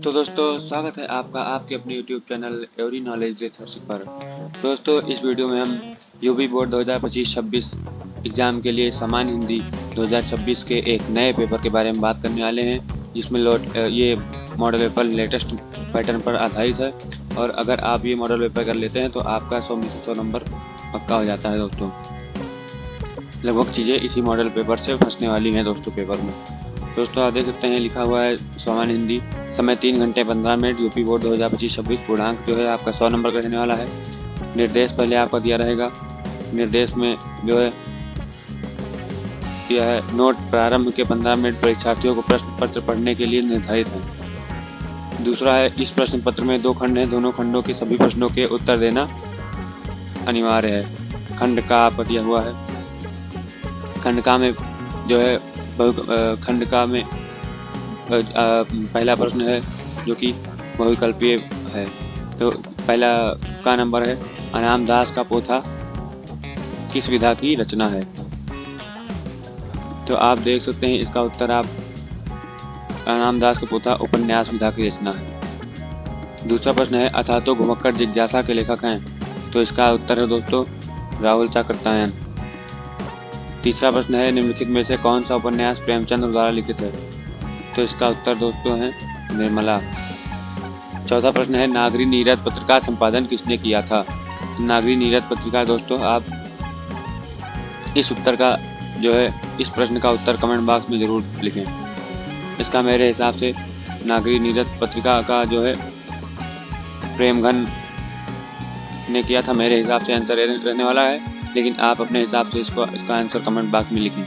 तो दोस्तों स्वागत है आपका आपके अपने YouTube channel every knowledge research पर। दोस्तों इस वीडियो में हम यूपी बोर्ड 2025-26 एग्ज़ाम के लिए सामान्य हिंदी 2026 के एक नए पेपर के बारे में बात करने वाले हैं, जिसमें ये मॉडल पेपर लेटेस्ट पैटर्न पर आधारित है। और अगर आप ये मॉडल पेपर कर लेते हैं तो आपका 100 में से 100 नंबर पक्का हो जाता है। दोस्तों लगभग चीज़ें इसी मॉडल पेपर से फंसने वाली हैं दोस्तों पेपर में। दोस्तों आप देख सकते हैं लिखा हुआ है सामान्य हिंदी, समय 3 घंटे 15 मिनट, यूपी बोर्ड 2025-26, पूर्णांक जो है आपका 100 नंबर का रहने वाला है। निर्देश पहले आपका दिया रहेगा। निर्देश में जो है यह है नोट प्रारंभ के 15 मिनट परीक्षार्थियों को प्रश्न पत्र पढ़ने के लिए निर्धारित है। दूसरा है इस प्रश्न पत्र में 2 खंड हैं, दोनों खंडों के सभी प्रश्नों के उत्तर देना अनिवार्य है। खंड का आपका दिया हुआ है। खंड का में जो है खंड का में पहला प्रश्न है जो कि बहुविकल्पीय है। तो पहला का नंबर है अनाम दास का पोथा किस विधा की रचना है। तो आप देख सकते हैं इसका उत्तर आप अनाम दास का पोथा उपन्यास विधा की रचना है। दूसरा प्रश्न है अथा तो घुमक्कड़ जिज्ञासा के लेखक हैं। तो इसका उत्तर है दोस्तों राहुल चाकृत्यायन। तीसरा प्रश्न है निम्नलिखित में से कौन सा उपन्यास प्रेमचंद द्वारा लिखित है। तो इसका उत्तर दोस्तों है निर्मला। चौथा प्रश्न है नागरी नीरद पत्रिका संपादन किसने किया था। नागरी नीरद पत्रिका दोस्तों आप इस उत्तर का जो है इस प्रश्न का उत्तर कमेंट बॉक्स में ज़रूर लिखें। इसका मेरे हिसाब से नागरी नीरद पत्रिका का जो है प्रेमघन ने किया था। मेरे हिसाब से आंसर रहने वाला है, लेकिन आप अपने हिसाब से इसका आंसर कमेंट बॉक्स में लिखें।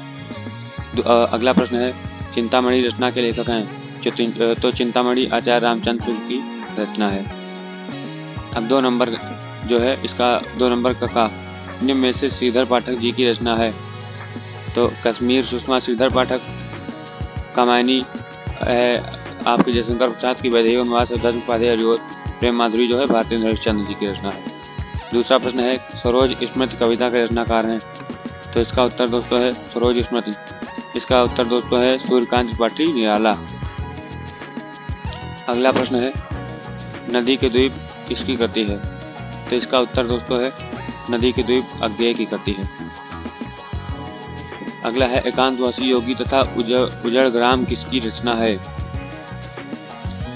अगला प्रश्न है चिंतामणि रचना के लेखक हैं। तो चिंतामणि आचार्य रामचंद्र की रचना है। अब 2 नंबर जो है इसका 2 नंबर का निम्न में से श्रीधर पाठक जी की रचना है। तो कश्मीर सुषमा श्रीधर पाठक, कामायनी है आपके जयशंकर प्रसाद की, वैदेही वनवास दत्त उपाध्याय और प्रेम माधुरी जो है भारतीय हरिश्चंद्र जी की रचना है। दूसरा प्रश्न है सरोज स्मृति कविता के रचनाकार हैं। तो इसका उत्तर दोस्तों है सरोज स्मृति। इसका उत्तर दोस्तों है सूर्यकांत त्रिपाठी निराला। अगला प्रश्न है नदी के द्वीप किसकी कृति है। तो इसका उत्तर दोस्तों है नदी के द्वीप अज्ञेय की कृति है। अगला है एकांतवासी योगी तथा उजड़ ग्राम किसकी रचना है।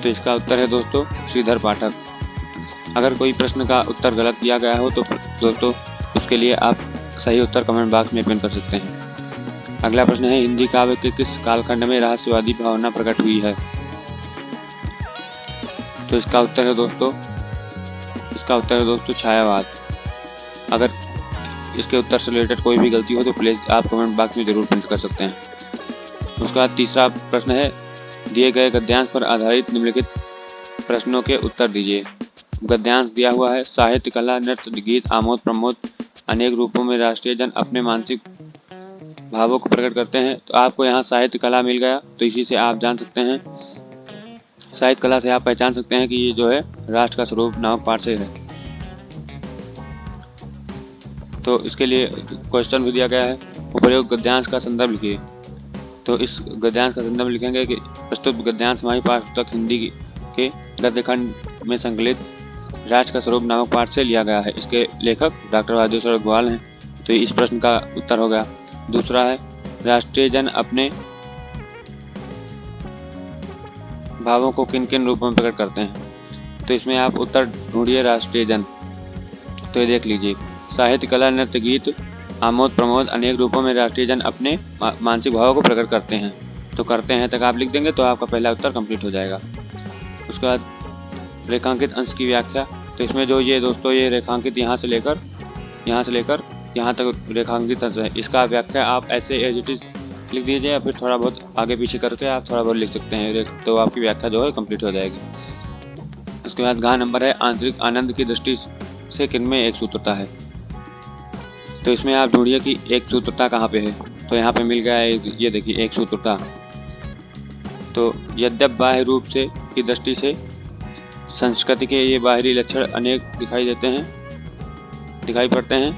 तो इसका उत्तर है दोस्तों श्रीधर पाठक। अगर कोई प्रश्न का उत्तर गलत दिया गया हो तो दोस्तों उसके लिए आप सही उत्तर कमेंट बॉक्स में पिन कर सकते हैं। अगला प्रश्न है हिंदी काव्य के किस कालखंड में रहस्यवादी भावना प्रकट हुई है। तो इसका उत्तर है दोस्तों छायावाद। अगर इसके उत्तर से रिलेटेड कोई भी गलती हो तो प्लीज आप कमेंट बॉक्स में जरूर पिन कर सकते हैं। उसके बाद तीसरा प्रश्न है दिए गए गद्यांश पर आधारित निम्नलिखित प्रश्नों के उत्तर दीजिए। गद्यांश दिया हुआ है साहित्य कला नृत्य गीत आमोद प्रमोद अनेक रूपों में राष्ट्रीय जन अपने मानसिक भावों को प्रकट करते हैं। तो आपको यहाँ साहित्य कला मिल गया। तो इसी से आप जान सकते हैं, साहित्य कला से आप पहचान सकते हैं कि ये जो है राष्ट्र का स्वरूप नामक पाठ से है। तो इसके लिए क्वेश्चन भी दिया गया है उपयुक्त गद्यांश का संदर्भ लिखिए। तो इस गद्यांश का संदर्भ लिखेंगे कि प्रस्तुत गद्यांश हमारी पाठ्यपुस्तक हिंदी के गद्य खंड में संकलित राष्ट्र का स्वरूप नामक पाठ से लिया गया है। इसके लेखक डॉक्टर राजेश्वर अग्रवाल हैं। तो इस प्रश्न का उत्तर हो गया। दूसरा है राष्ट्रीय जन अपने भावों को किन किन रूपों में प्रकट करते हैं। तो इसमें आप उत्तर ढूंढिए राष्ट्रीय जन। तो ये देख लीजिए साहित्य कला नृत्य गीत आमोद प्रमोद अनेक रूपों में राष्ट्रीय जन अपने मानसिक भावों को प्रकट करते हैं। तो करते हैं तक आप लिख देंगे तो आपका पहला उत्तर कंप्लीट हो जाएगा। उसके बाद रेखांकित अंश की व्याख्या। तो इसमें जो ये दोस्तों ये रेखांकित यहाँ से लेकर यहाँ तक रेखांकित अंश है, इसका व्याख्या आप ऐसे एज इट इज लिख दीजिए या फिर थोड़ा बहुत आगे पीछे करके आप थोड़ा बहुत लिख सकते हैं। तो आपकी व्याख्या जो है कंप्लीट हो जाएगी। उसके बाद घ नंबर है आंतरिक आनंद की दृष्टि से किनमें एक सूत्रता है। तो इसमें आप ढूंढिए कि एक सूत्रता कहाँ पे है। तो यहाँ पे मिल गया है ये देखिए एक सूत्रता। तो यद्यप बाह्य रूप से की दृष्टि से संस्कृति के ये बाहरी लक्षण अनेक दिखाई पड़ते हैं,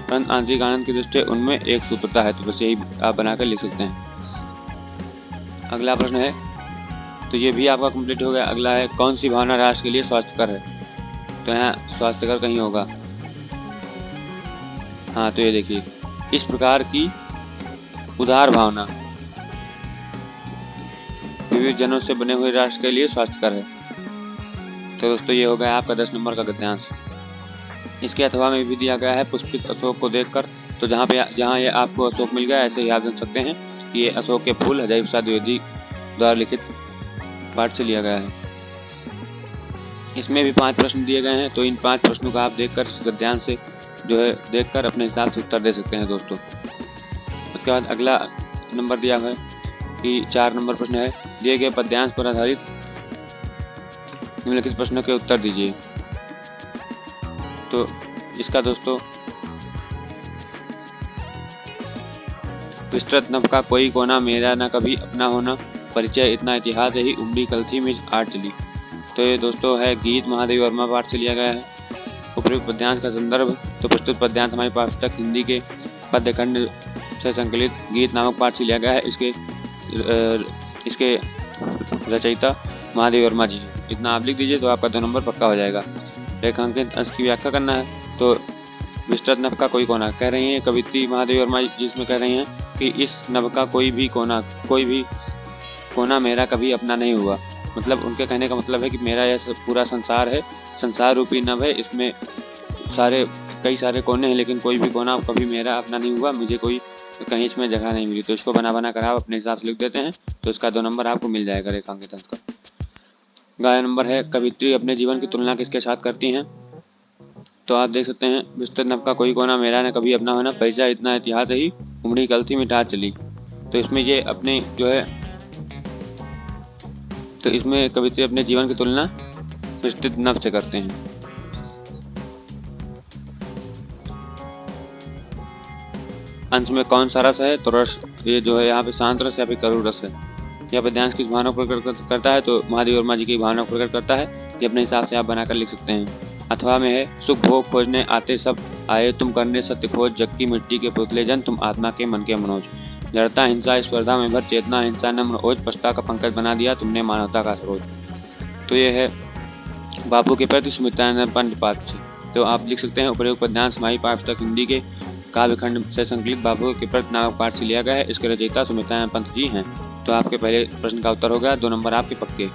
परंतु आंतरिक आनंद की दृष्टि उनमें एक सूत्रता है। तो बस यही आप बनाकर लिख सकते हैं। अगला प्रश्न है तो ये भी आपका कंप्लीट हो गया। अगला है कौन सी भावना राष्ट्र के लिए स्वास्थ्यकर है, तो यहाँ स्वास्थ्यकर कहीं होगा। हाँ, तो ये देखिए, इस प्रकार की उदार भावना विविध जनों से बने हुए राष्ट्र के लिए स्वास्थ्यकर है। तो दोस्तों ये हो गया आपका 10 नंबर का गद्यांश। इसके अथवा में भी दिया गया है पुष्पित अशोक को देखकर, तो जहाँ ये आपको अशोक मिल गया ऐसे याद रख सकते हैं कि ये अशोक के फूल हजारी प्रसाद द्विवेदी द्वारा लिखित पाठ से लिया गया है। इसमें भी 5 प्रश्न दिए गए हैं, तो इन 5 प्रश्नों को आप देखकर गद्यांश से जो है देखकर अपने हिसाब से उत्तर दे सकते हैं दोस्तों। उसके बाद अगला नंबर दिया है कि 4 नंबर प्रश्न है, दिए गए पद्यांश पर आधारित निम्नलिखित प्रश्नों के उत्तर दीजिए। तो इसका दोस्तों विस्तृत नभ का कोई कोना मेरा न कभी अपना होना, परिचय इतना इतिहास ही उमड़ी कलथी में आठ चली। तो ये दोस्तों है गीत महादेवी वर्मा पाठ से लिया गया है। उपयुक्त पद्यांश का संदर्भ, तो प्रस्तुत पद्यांश हमारी पाठ्यपुस्तक हिंदी के पद्यखंड से संकलित गीत नामक पाठ से लिया गया है। इसके रचयिता महादेवी वर्मा जी हैं। इतना आप लिख दीजिए तो आपका 2 नंबर पक्का हो जाएगा। रेखांकित अंश की व्याख्या करना है, तो विस्तृत नभ का कोई कोना कह रही है कवित्री महादेवी वर्मा जी, जिसमें कह रही हैं कि इस नभ का कोई भी कोना मेरा कभी अपना नहीं हुआ। मतलब उनके कहने का मतलब है कि मेरा यह पूरा संसार है, संसार रूपी नभ है, इसमें कई सारे कोने हैं, लेकिन कोई भी कोना कभी मेरा अपना नहीं हुआ, मुझे कोई कहीं इसमें जगह नहीं मिली। तो इसको बना कर आप अपने हिसाब से लिख देते हैं, तो इसका 2 नंबर आपको मिल जाएगा रेखांकित अंश का। अगला नंबर है कवित्री अपने जीवन की तुलना किसके साथ करती हैं, तो आप देख सकते हैं विस्तृत नभ का कोई कोना मेरा न कभी अपना होना, परिचय इतना इतिहास ही उमड़ी कलथी में आठ चली। तो इसमें ये अपने जो है, तो इसमें कवित्री अपने जीवन की तुलना विस्तृत नभ से करते हैं। अंश में कौन सा रस है, तो रस ये जो है यहाँ पे शांत रस या फिर करुण रस है। यह पद्यांश किस भावना को प्रकट करता है, तो महादेवी वर्मा जी की भावना को प्रकट करता है। ये अपने हिसाब से आप बनाकर लिख सकते हैं। अथवा में है सुख भोग खोजने आते सब आए तुम करने सत्य खोज, जग की मिट्टी के पुतले जन तुम आत्मा के मन के मनोज। जड़ता हिंसा स्पर्धा में भर चेतना हिंसा नम्र ओज, पछता का पंकज बना दिया तुमने मानवता का सरोज। तो ये है बापू के प्रति सुमित्रानंद पंत पाठ से। तो आप लिख सकते हैं उपयुक्त पद्यांश हमारी पाठ्यपुस्तक हिंदी के काव्यखंड से संकलित बापू के प्रति नामक पाठ से लिया गया है। इसके रचयिता सुमित्रानंद पंत जी हैं। तो आपके पहले प्रश्न का उत्तर हो गया, 2 नंबर आपके पक्के।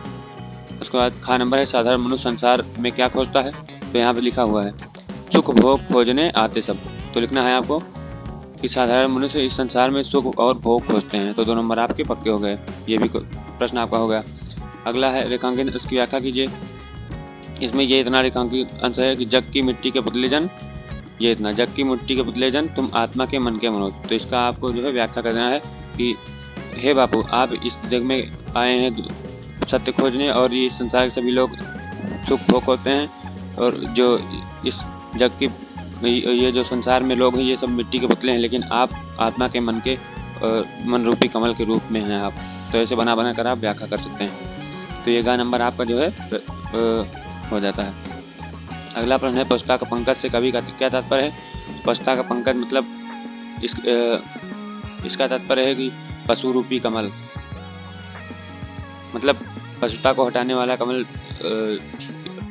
उसके बाद खा नंबर है साधारण मनुष्य संसार में क्या खोजता है, तो यहाँ पे लिखा हुआ है सुख भोग खोजने आते सब। तो लिखना है आपको कि साधारण मनुष्य इस संसार में सुख और भोग खोजते हैं। तो 2 नंबर आपके पक्के हो गए, ये भी प्रश्न आपका हो गया। अगला है रेखांकित इसकी व्याख्या कीजिए। इसमें ये इतना रेखांकित अंश है कि जग की मिट्टी के पुतले जन, ये इतना जग की मिट्टी के पुतले जन तुम आत्मा के मन के मनोज। तो इसका आपको जो है व्याख्या करना है कि हे बापू, आप इस जग में आए हैं सत्य खोजने, और ये संसार के सभी लोग सुख भोग होते हैं, और जो इस जग की ये जो संसार में लोग हैं ये सब मिट्टी के पुतले हैं, लेकिन आप आत्मा के मन रूपी कमल के रूप में हैं आप। तो ऐसे बना कर आप व्याख्या कर सकते हैं। तो ये गा नंबर आपका जो है हो जाता है। अगला प्रश्न है पछता का पंकज से कवि का क्या तात्पर्य है। पछता का पंकज मतलब इसका तात्पर्य है कि पशु रूपी कमल, मतलब पशुता को हटाने वाला कमल।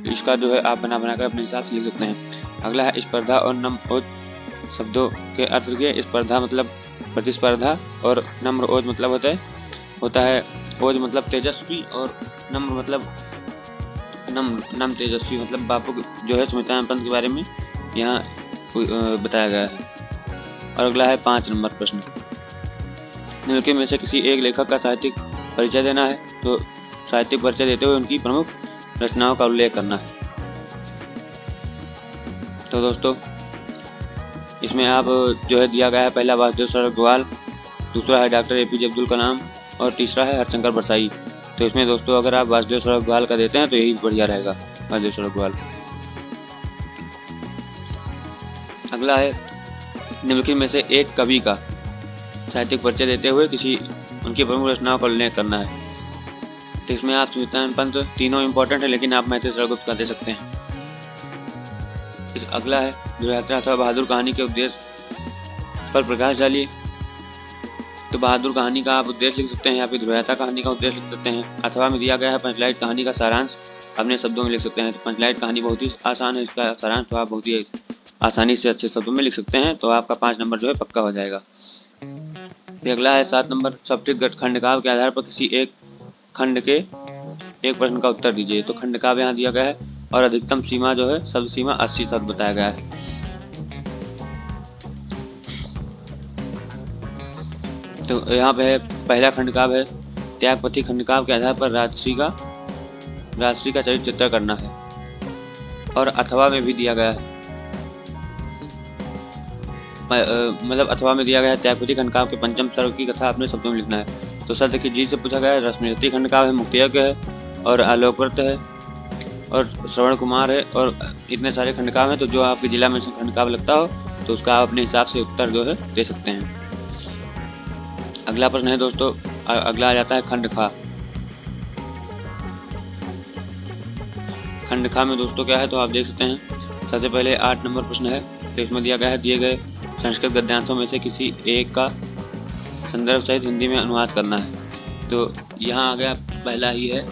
इसका जो है आप बना कर अपने हिसाब से लिख सकते हैं। अगला है स्पर्धा और नम्र ओज शब्दों के अर्थ लिखिए। स्पर्धा मतलब प्रतिस्पर्धा, और नम्र ओज मतलब होता है ओज मतलब तेजस्वी, और नम्र मतलब नम तेजस्वी। मतलब बापू जो है सुमित्रानंद पंत के बारे में यहाँ बताया गया है। और अगला है 5 नंबर प्रश्न, निम्नलिखित में से किसी एक लेखक का साहित्यिक परिचय देना है। तो साहित्यिक परिचय देते हुए उनकी प्रमुख रचनाओं का उल्लेख करना है। तो दोस्तों इसमें आप जो है दिया गया है, पहला वासुदेव सरल अग्रवाल, दूसरा है डॉक्टर APJ अब्दुल कलाम, और तीसरा है हरशंकर बरसाई। तो इसमें दोस्तों अगर आप वासुदेव सरल अग्रवाल का देते हैं तो यही बढ़िया रहेगा, वासुदेव सरल अग्रवाल। अगला है निम्नलिखित में से एक कवि का साहित्यिक परिचय देते हुए किसी उनकी प्रमुख रचनाओं का उल्लेख करना है। तो इसमें आप सुमित्रानंद पंत, तीनों इंपॉर्टेंट है, लेकिन आप मैथिली शरण गुप्त का दे सकते हैं। अगला है जो यात्रा अथवा बहादुर कहानी के उद्देश्य पर प्रकाश डालिए। तो बहादुर कहानी का आप उद्देश्य लिख सकते हैं या फिर ध्रुवता कहानी का उद्देश्य लिख सकते हैं। अथवा में दिया गया है पंचलाइट कहानी का सारांश अपने शब्दों में लिख सकते हैं। तो पंचलाइट कहानी बहुत ही आसान है, इसका सारांश तो आप बहुत ही आसानी से अच्छे शब्दों में लिख सकते हैं। तो आपका 5 नंबर जो है पक्का हो जाएगा। फिर अगला है 7 नंबर, सब्टिक खंडकाव्य के आधार पर किसी एक खंड के एक प्रश्न का उत्तर दीजिए। तो खंडकाव्य यहाँ दिया गया है और अधिकतम सीमा जो है शब्द सीमा 80 शब्द बताया गया है। तो यहाँ पे है पहला खंडकाव्य है त्यागपति खंडकाव्य के आधार पर राजश्री का चरित्र चित्र करना है। और अथवा में भी दिया गया है, मतलब अथवा में दिया गया है त्यागपति खंडकाव्य के पंचम सर्ग की कथा अपने शब्दों में लिखना है। तो सत्य की जीत से पूछा गया है, रश्मिरथी खंडकाव्य है, मुक्तयज्ञ है और आलोकव्रत है और श्रवण कुमार है और इतने सारे खंडकाव्य हैं। तो जो आपके जिला में खंडकाव्य लगता हो तो उसका आप अपने हिसाब से उत्तर जो है दे सकते हैं। अगला प्रश्न है दोस्तों, अगला आ जाता है खंडखा। खंडखा में दोस्तों क्या है तो आप देख सकते हैं। सबसे पहले 8 नंबर प्रश्न है। तो इसमें दिया गया है दिए गए संस्कृत गद्यांशों में से किसी एक का संदर्भ सहित हिंदी में अनुवाद करना है। तो यहाँ आ गया पहला ही है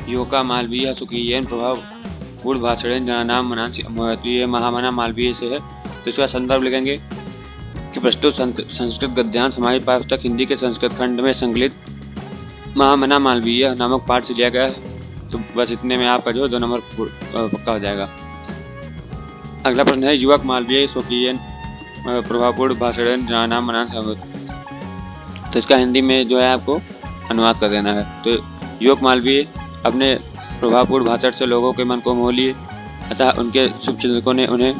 योका मालवीय सुकीयन प्रभाव गुण भाषण जनानाम मनांसी अमोहति, ये महामना मालवीय से है। तो इसका संदर्भ लिखेंगे कि प्रस्तुत संस्कृत गद्यांश हमारे पास तक हिंदी के संस्कृत खंड में संकलित महामना मालवीय नामक पाठ से लिया गया है। तो बस इतने में आपका जो 2 नंबर पक्का हो जाएगा। अगला प्रश्न है युवक मालवीय स्वकीयन प्रभावपूर्ण भाषण जनानाम मनांसी। तो इसका हिंदी में जो है आपको अनुवाद कर देना है। तो युवक मालवीय अपने प्रभावपूर्ण भाषण से लोगों के मन को मोह लिए, अतः उनके शुभचिंतकों ने उन्हें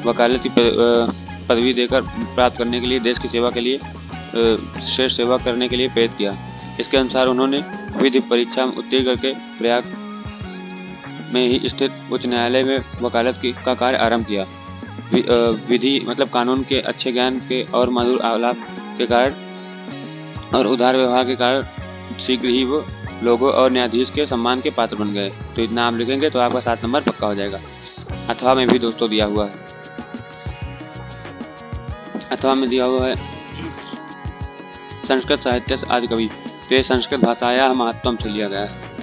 वकालती पदवी देकर प्राप्त करने के लिए देश की सेवा के लिए श्रेष्ठ सेवा करने के लिए प्रेरित किया। इसके अनुसार उन्होंने विधि परीक्षा में उत्तीर्ण करके प्रयाग में ही स्थित उच्च न्यायालय में वकालत का कार्य आरंभ किया। विधि मतलब कानून के अच्छे ज्ञान के और मधुर आलाप के कारण और उदार व्यवहार के कारण शीघ्र ही वो लोगों और न्यायाधीश के सम्मान के पात्र बन गए। तो इतना आप लिखेंगे तो आपका 7 नंबर पक्का हो जाएगा। अथवा में भी दोस्तों दिया हुआ है, अथवा में दिया हुआ है संस्कृत साहित्य आदि कवि। तो ये संस्कृत भाषाया महत्वम से लिया गया है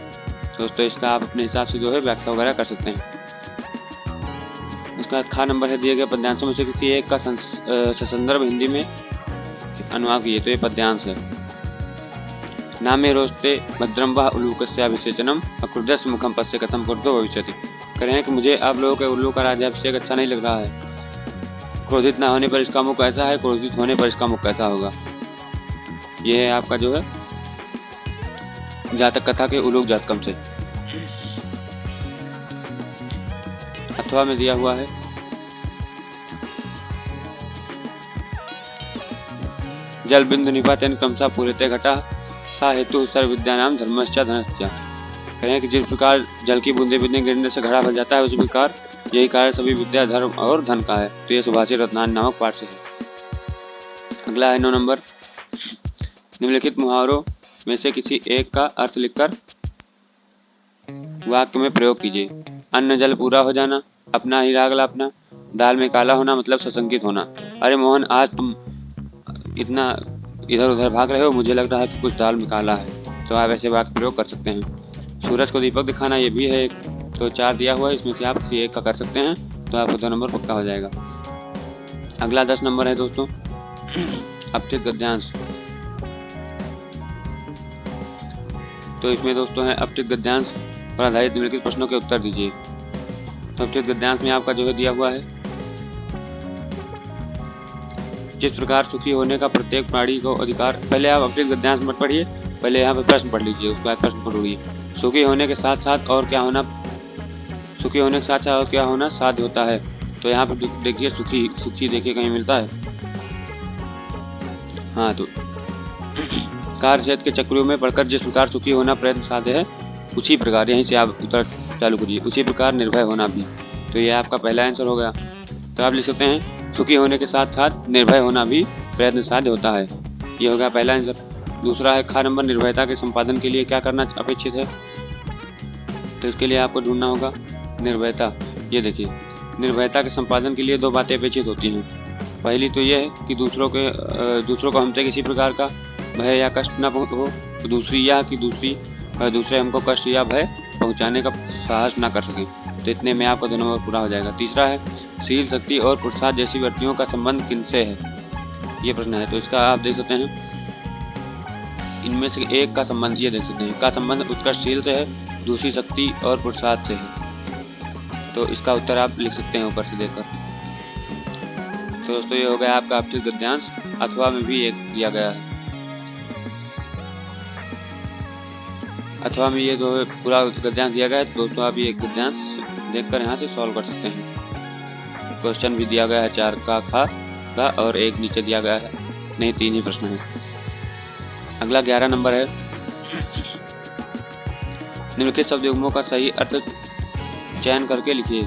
दोस्तों। इसका आप अपने हिसाब से जो है व्याख्या वगैरह कर सकते हैं। इसका खा नंबर है दिए गए पद्यांशों में से किसी एक का संदर्भ हिंदी में अनुवाद कीजिए। तो ये पद्यांश है। नामे रोस्ते भद्रम व उल्लूकस्याभिषेचनम अक्रुद्धस्य मुखम पश्य कथम क्रुद्धो भविष्यति। कह रहे हैं कि मुझे आप लोगों के उल्लू का राज्याभिषेक अच्छा नहीं लग रहा है। क्रोधित ना होने पर इसका मुख कैसा है, क्रोधित होने पर इसका मुख कैसा होगा। यह है आपका जो है जातक कथा के उलूक जातकम से। अथवा में दिया हुआ है जल बिंदु निपातन क्रमशः पूर्णतः घटा सा हेतु सर्व विद्यानाम धर्मश्च धनश्च। कहें कि जिस प्रकार जल की बूंदे बूंदे गिरने से घड़ा भर जाता है उसी प्रकार यही कार्य सभी विद्या धर्म और धन का है। तो ये सुभाषित रत्नान नामक पाठ से है। अगला है 9 नंबर, निम्नलिखित मुहावरों में से किसी एक का अर्थ लिखकर वाक्य में प्रयोग कीजिए। अन्न जल पूरा हो जाना, अपना ही राग लापना, दाल में काला होना मतलब सशंकित होना। अरे मोहन आज तुम इतना इधर उधर भाग रहे हो, मुझे लग रहा है कि कुछ दाल में काला है। तो आप ऐसे वाक्य प्रयोग कर सकते हैं। सूरज को दीपक दिखाना ये भी है एक। तो 4 दिया हुआ है, इसमें से आप किसी एक का कर सकते हैं तो आपको 2 नंबर पक्का हो जाएगा। अगला 10 नंबर है दोस्तों अपठित गद्यांश। तो इसमें दोस्तों है अपठित गद्यांश पर आधारित निम्नलिखित प्रश्नों के उत्तर दीजिए। तो अपठित गद्यांश में आपका जो है दिया हुआ है जिस प्रकार सुखी होने का प्रत्येक प्राणी को अधिकार। पहले आप अपठित गद्यांश मत पढ़िए, पहले यहाँ पर प्रश्न पढ़ लीजिए, उसके बाद प्रश्न पढ़िए। सुखी होने के साथ साथ और क्या होना, सुखी होने के साथ साथ और क्या होना साध्य होता है। तो यहाँ पर देखिए सुखी देखिए कहीं मिलता है। हाँ, तो कार्य क्षेत्र के चक्रों में पढ़कर जिस प्रकार सुखी होना प्रयत्न साध्य है उसी प्रकार यहीं से आप उत्तर चालू करिए, उसी प्रकार निर्भय होना भी। तो ये आपका पहला आंसर हो गया। तो आप लिख सकते हैं सुखी होने के साथ साथ निर्भय होना भी प्रयत्न साध्य होता है। ये हो गया पहला आंसर। दूसरा है खा नंबर, निर्भयता के संपादन के लिए क्या करना अपेक्षित है। तो इसके लिए आपको ढूंढना होगा निर्भयता। ये देखिए निर्भयता के संपादन के लिए 2 बातें अपेक्षित होती हैं। पहली तो यह है कि दूसरों को हमसे किसी प्रकार का भय या कष्ट न हो। तो दूसरी यह कि दूसरे हमको कष्ट या भय पहुंचाने का साहस ना कर सके। तो इतने में आपका 2 नंबर पूरा हो जाएगा। तीसरा है शील, शक्ति और पुरुषार्थ जैसी वृत्तियों का संबंध किनसे है, ये प्रश्न है। तो इसका आप देख सकते हैं, इनमें से एक का संबंध ये देख सकते हैं, का संबंध उत्कर्षशील से है, दूसरी शक्ति और पुरुषार्थ से है। तो इसका उत्तर आप लिख सकते हैं ऊपर से देखकर। तो दोस्तों ये हो गया आपका अपठित गद्यांश, अथवा में भी एक दिया गया है। अथवा में ये जो पूरा गद्यांश दिया गया है। तो दोस्तों आप ये एक गद्यांश देखकर यहाँ से सॉल्व कर सकते हैं। क्वेश्चन भी दिया गया है 4 का और एक नीचे दिया गया है, नहीं 3 ही प्रश्न है। अगला 11 नंबर है, निम्नलिखित शब्द युग्मों का सही अर्थ चयन करके लिखिए।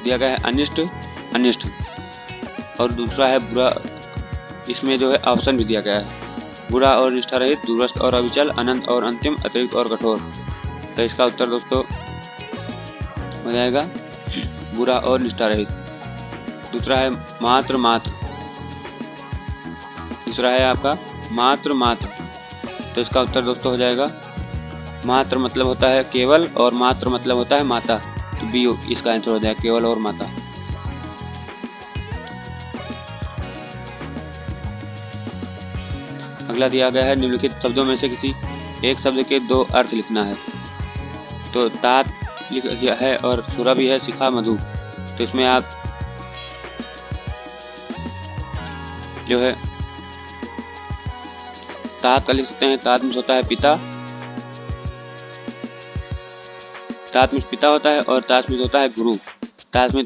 दिया गया है अनिष्ट, अनिष्ट, और दूसरा है बुरा। इसमें जो है ऑप्शन भी दिया गया है, बुरा और निष्ठा रहित, दूरस्थ और अविचल, अनंत और अंतिम, अतिरिक्त और कठोर। तो इसका उत्तर दोस्तों हो जाएगा बुरा और निष्ठा रहित। दूसरा है मात्र, मात्र, दूसरा है आपका मात्र, मात्र। तो इसका उत्तर दोस्तों हो जाएगा मात्र मतलब होता है केवल और मात्र मतलब होता है माता। तो बी इसका आंसर हो जाएगा, केवल और माता। अगला दिया गया है, निम्नलिखित शब्दों में से किसी एक शब्द के 2 अर्थ लिखना है। तो तात लिखा है और सुरभि है, शिखा, मधु। तो इसमें आप जो है तात का लिख सकते हैं। तात में होता है पिता, तात में पिता होता है, और तात में होता है गुरु। तात में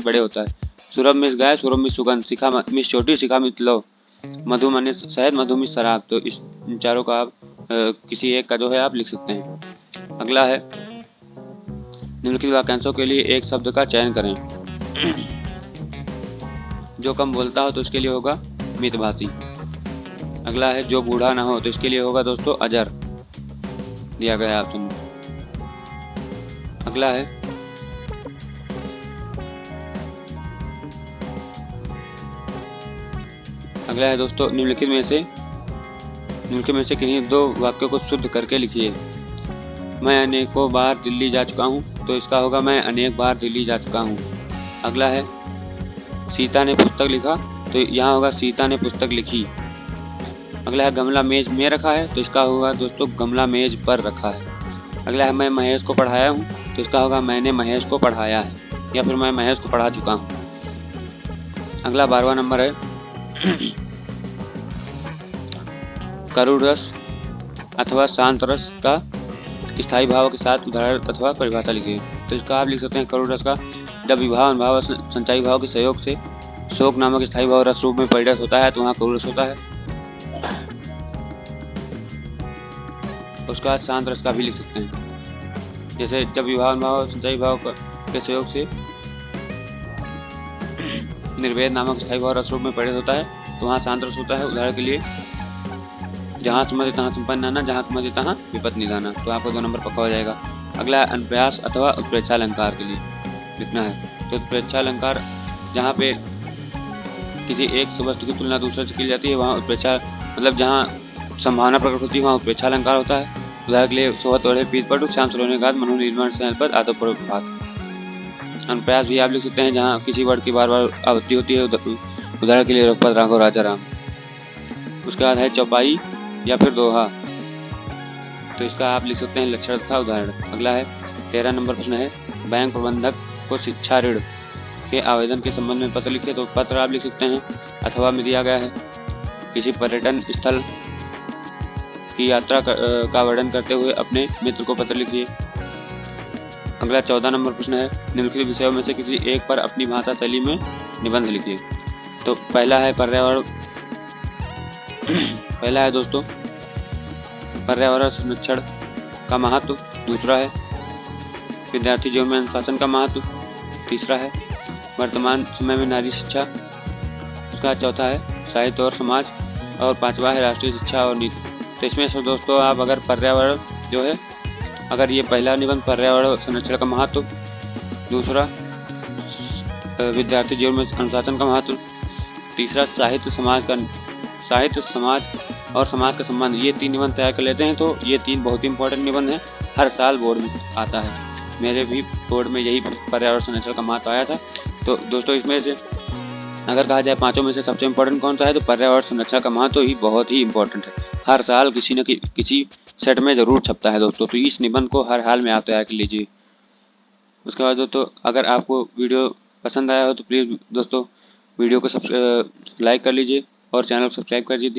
बड़े होता है। सुरभ में गाय, सुरभ में सुगंध, शिखा में छोटी, शिखा में लौ, मधु माने शहद, मधु में शराब। तो इन चारों का आप किसी एक का जो है आप लिख सकते हैं। अगला है, निम्नलिखित वाक्यांशों के लिए एक शब्द का चयन करें। जो कम बोलता हो तो इसके लिए होगा मितभाषी। अगला है, जो बूढ़ा ना हो तो इसके लिए होगा दोस्तों अजर, दिया गया है ऑप्शन में। अगला है, दोस्तों निम्नलिखित में से किन्हीं 2 वाक्यों को शुद्ध करके लिखिए। मैं अनेकों बार दिल्ली जा चुका हूँ। तो इसका होगा मैं अनेक बार दिल्ली जा चुका हूँ। अगला है, सीता ने पुस्तक लिखा। तो यहाँ होगा सीता ने पुस्तक लिखी। अगला है, गमला मेज में रखा है। तो इसका होगा दोस्तों गमला मेज पर रखा है। अगला है, मैं महेश को पढ़ाया हूँ। तो इसका होगा मैंने महेश को पढ़ाया है, या फिर मैं महेश को पढ़ा चुका हूँ। अगला 12वां नंबर है, करुण रस अथवा शांत रस का स्थायी भाव के साथ उदाहरण अथवा परिभाषा लिखिए। तो इसका आप लिख सकते हैं, करुण रस का जब विभाव अनुभाव संचायी भाव के सहयोग से शोक नामक स्थायी भाव रस रूप में परिणत होता है तो वहाँ करुण रस होता है। उसके बाद शांत रस का भी लिख सकते हैं, जैसे जब विभाव अनुभाव संचायी भाव के सहयोग से निर्वेद नामक स्थायी भाव रस रूप में परिणत होता है तो वहाँ शांत रस होता है। उदाहरण के लिए, जहाँ सुमति तहाँ संपन्न आना, जहाँ सुमति तहाँ विपत्ति निधाना। तो आपको 2 नंबर पक्का हो जाएगा। अगला है, अनुप्रयास अथवा उत्प्रेक्षा अलंकार के लिए लिखना है। तो उत्प्रेक्षा अलंकार जहाँ पे किसी एक वस्तु की तुलना दूसरे से की जाती है वहाँ उत्प्रेक्षा मतलब जहाँ संभावना प्रकट होती है वहाँ उत्प्रेक्षा अलंकार होता है। उदाहरण के लिए, सोहत ओढ़े पीत पटु, श्याम सलोने गाद, मनु निर्माण सहन पद, आदो प्रभात। अनुप्रयास भी आप लिख सकते हैं जहाँ किसी वर्ड की बार बार आवृत्ति होती है। उदाहरण के लिए, रघुपत राघव राजा राम। उसके बाद है चौपाई या फिर दोहा। तो इसका आप लिख सकते हैं लक्षण तथा उदाहरण। अगला है, 13 नंबर प्रश्न है, बैंक प्रबंधक को शिक्षा ऋण के आवेदन के संबंध में पत्र लिखिए। तो पत्र आप लिख सकते हैं अथवा में दिया गया है, किसी पर्यटन स्थल की यात्रा का वर्णन करते हुए अपने मित्र को पत्र लिखिए। अगला 14 नंबर प्रश्न है, निम्नलिखित विषयों में से किसी एक पर अपनी भाषा शैली में निबंध लिखिए। तो पहला है पर्यावरण, पहला है दोस्तों पर्यावरण संरक्षण का महत्व। दूसरा है विद्यार्थी जीवन में अनुशासन का महत्व। तीसरा है वर्तमान समय में नारी शिक्षा। उसका चौथा है साहित्य और समाज, और 5वां है राष्ट्रीय शिक्षा और नीति। तो इसमें से दोस्तों आप अगर पर्यावरण जो है, अगर ये पहला निबंध पर्यावरण संरक्षण का महत्व, दूसरा विद्यार्थी जीवन में अनुशासन का महत्व, तीसरा साहित्य समाज और समाज का संबंध, ये 3 निबंध तैयार कर लेते हैं तो ये 3 बहुत ही इंपॉर्टेंट निबंध हैं, हर साल बोर्ड में आता है। मेरे भी बोर्ड में यही पर्यावरण संरक्षण का महत्व आया था। तो दोस्तों इसमें से अगर कहा जाए 5 में से सबसे इम्पोर्टेंट कौन सा है, तो पर्यावरण संरक्षण का महत्व ही बहुत ही इम्पोर्टेंट है, हर साल किसी न किसी सेट में ज़रूर छपता है दोस्तों। तो इस निबंध को हर हाल में आप तैयार कर लीजिए। उसके बाद दोस्तों अगर आपको वीडियो पसंद आया हो तो प्लीज़ दोस्तों वीडियो को लाइक कर लीजिए और चैनल को सब्सक्राइब कर दीजिए।